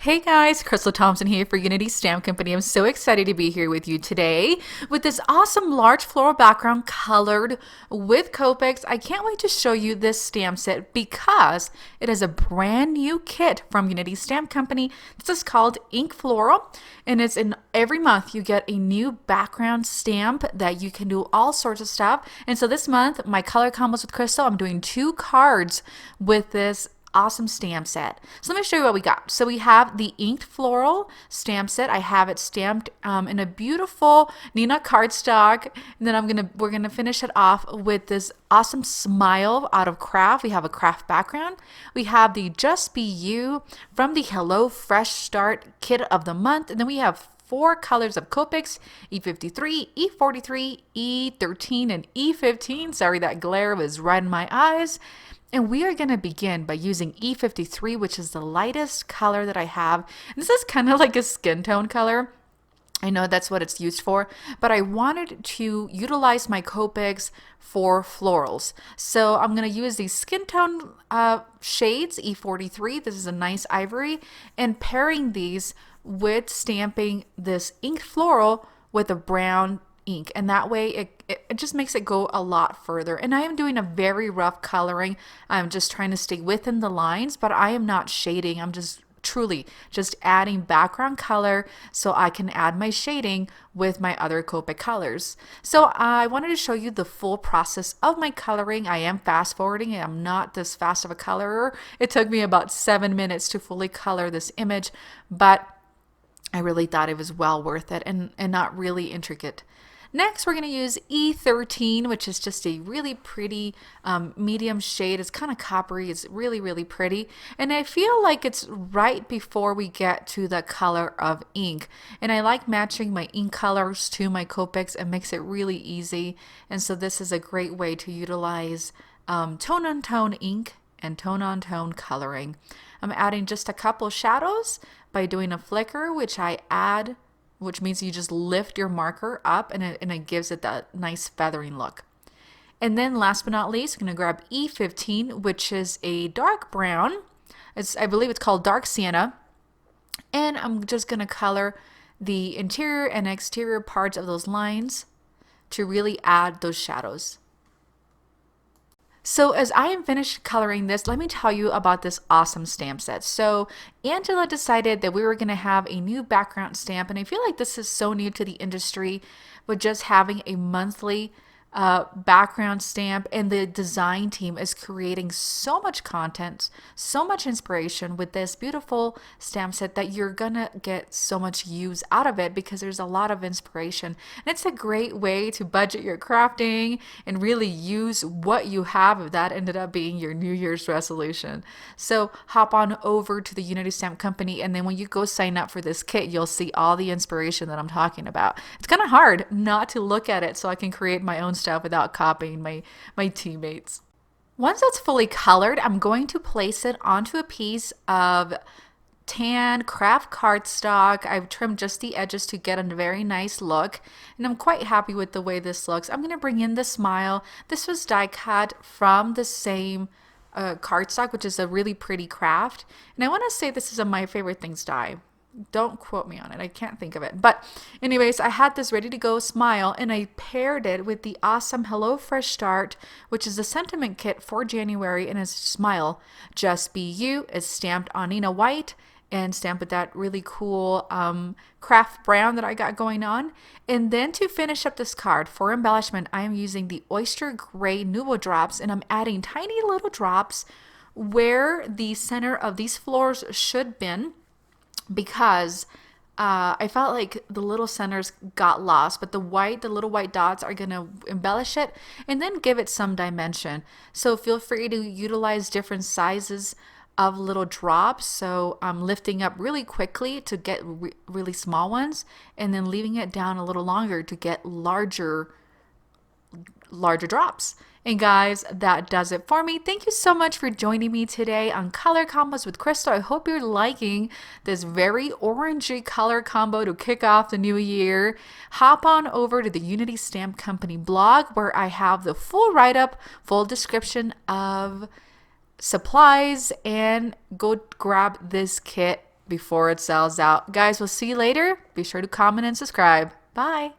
Hey guys, Crystal Thompson here for Unity Stamp Company. I'm so excited to be here with you today with this awesome large floral background colored with Copics. I can't wait to show you this stamp set because it is a brand new kit from Unity Stamp Company. This is called Ink Floral, and it's in every month you get a new background stamp that you can do all sorts of stuff. And so this month, my color combos with Crystal, I'm doing 2 cards with this awesome stamp set. So let me show you what we got. So we have the inked floral stamp set. I have it stamped in a beautiful Nina cardstock, and then we're gonna finish it off with this awesome smile out of craft. We have a craft background. We have the Just Be You from the Hello Fresh Start kit of the month, and then we have 4 colors of Copics: E53, E43, E13, and E15. Sorry, that glare was right in my eyes. And we are going to begin by using E53, which is the lightest color that I have. And this is kind of like a skin tone color. I know that's what it's used for, but I wanted to utilize my Copics for florals. So I'm going to use these skin tone shades, E43. This is a nice ivory, and pairing these with stamping this inked floral with a brown ink, and that way it just makes it go a lot further. And I am doing a very rough coloring. I'm just trying to stay within the lines, but I am not shading. I'm just truly just adding background color so I can add my shading with my other Copic colors. So I wanted to show you the full process of my coloring. I am fast forwarding. I'm not this fast of a colorer. It took me about 7 minutes to fully color this image, but I really thought it was well worth it and not really intricate. Next, we're going to use E13, which is just a really pretty medium shade. It's kind of coppery. It's really, really pretty. And I feel like it's right before we get to the color of ink. And I like matching my ink colors to my Copics. It makes it really easy. And so this is a great way to utilize tone-on-tone ink and tone-on-tone coloring. I'm adding just a couple shadows by doing a flicker, which means you just lift your marker up and it gives it that nice feathering look. And then last but not least, I'm going to grab E15, which is a dark brown. I believe it's called Dark Sienna. And I'm just going to color the interior and exterior parts of those lines to really add those shadows. So as I am finished coloring this, let me tell you about this awesome stamp set. So Angela decided that we were going to have a new background stamp, and I feel like this is so new to the industry with just having a monthly background stamp, and the design team is creating so much content, so much inspiration with this beautiful stamp set that you're gonna get so much use out of it because there's a lot of inspiration. And it's a great way to budget your crafting and really use what you have if that ended up being your New Year's resolution. So hop on over to the Unity Stamp Company, and then when you go sign up for this kit, you'll see all the inspiration that I'm talking about. It's kind of hard not to look at it so I can create my own stuff without copying my teammates. Once that's fully colored, I'm going to place it onto a piece of tan craft cardstock. I've trimmed just the edges to get a very nice look, and I'm quite happy with the way this looks. I'm going to bring in the smile. This was die cut from the same cardstock, which is a really pretty craft, and I want to say this is my favorite things die. Don't quote me on it. I can't think of it. But anyways, I had this ready to go smile, and I paired it with the awesome Hello Fresh Start, which is a sentiment kit for January, and it's smile. Just Be You is stamped on Nina white and stamped with that really cool craft brown that I got going on. And then to finish up this card for embellishment, I am using the Oyster Gray Nuvo drops, and I'm adding tiny little drops where the center of these floors should been, because I felt like the little centers got lost, but the little white dots are going to embellish it and then give it some dimension. So feel free to utilize different sizes of little drops. So I'm lifting up really quickly to get really small ones, and then leaving it down a little longer to get larger drops. And guys, that does it for me. Thank you so much for joining me today on Color Combos with Crystal. I hope you're liking this very orangey color combo to kick off the new year. Hop on over to the Unity Stamp Company blog, where I have the full write-up, full description of supplies, and go grab this kit before it sells out. Guys, we'll see you later. Be sure to comment and subscribe. Bye.